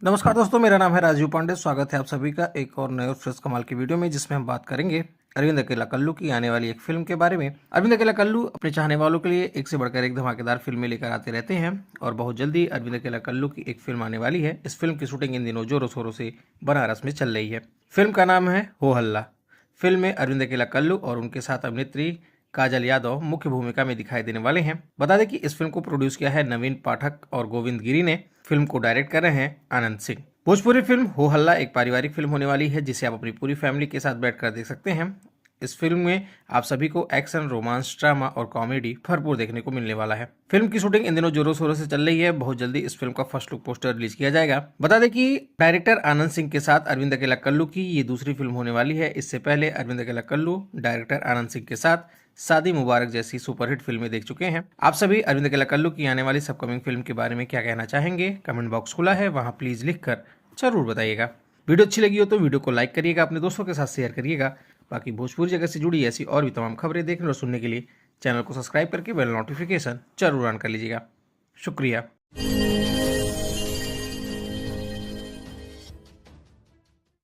नमस्कार दोस्तों, मेरा नाम है राजीव पांडे। स्वागत है आप सभी का एक और नए और फ्रेश कमाल की वीडियो में, जिसमें हम बात करेंगे अरविंद अकेला कल्लू की आने वाली एक फिल्म के बारे में। अरविंद अकेला कल्लू अपने चाहने वालों के लिए एक से बढ़कर एक धमाकेदार फिल्में लेकर आते रहते हैं और बहुत जल्दी अरविंद अकेला कल्लू की एक फिल्म आने वाली है। इस फिल्म की शूटिंग इन दिनों जोरों शोरों से बनारस में चल रही है। फिल्म का नाम है हो हल्ला। फिल्म में अरविंद अकेला कल्लू और उनके साथ अभिनेत्री काजल यादव मुख्य भूमिका में दिखाई देने वाले हैं। बता दें कि इस फिल्म को प्रोड्यूस किया है नवीन पाठक और गोविंद गिरी ने। फिल्म को डायरेक्ट कर रहे हैं आनंद सिंह। भोजपुरी फिल्म हो हल्ला एक पारिवारिक फिल्म होने वाली है, जिसे आप अपनी पूरी फैमिली के साथ बैठकर देख सकते हैं। इस फिल्म में आप सभी को एक्शन, रोमांस, ड्रामा और कॉमेडी भरपूर देखने को मिलने वाला है। फिल्म की शूटिंग इन दिनों जोरों शोरों से चल रही है। बहुत जल्दी इस फिल्म का फर्स्ट लुक पोस्टर रिलीज किया जाएगा। बता दें कि डायरेक्टर आनंद सिंह के साथ अरविंद अकेला कल्लू की ये दूसरी फिल्म होने वाली है। इससे पहले अरविंद अकेला कल्लू डायरेक्टर आनंद सिंह के साथ शादी मुबारक जैसी सुपरहिट फिल्में देख चुके हैं। आप सभी अरविंद अकेला कल्लू की आने वाली अपकमिंग फिल्म के बारे में क्या कहना चाहेंगे? कमेंट बॉक्स खुला है, वहां प्लीज लिखकर जरूर बताइएगा। वीडियो अच्छी लगी हो तो वीडियो को लाइक करिएगा, अपने दोस्तों के साथ शेयर करिएगा। बाकी भोजपुरी जगत से जुड़ी ऐसी और भी तमाम खबरें देखने और सुनने के लिए चैनल को सब्सक्राइब करके बेल नोटिफिकेशन जरूर ऑन कर लीजिएगा। शुक्रिया।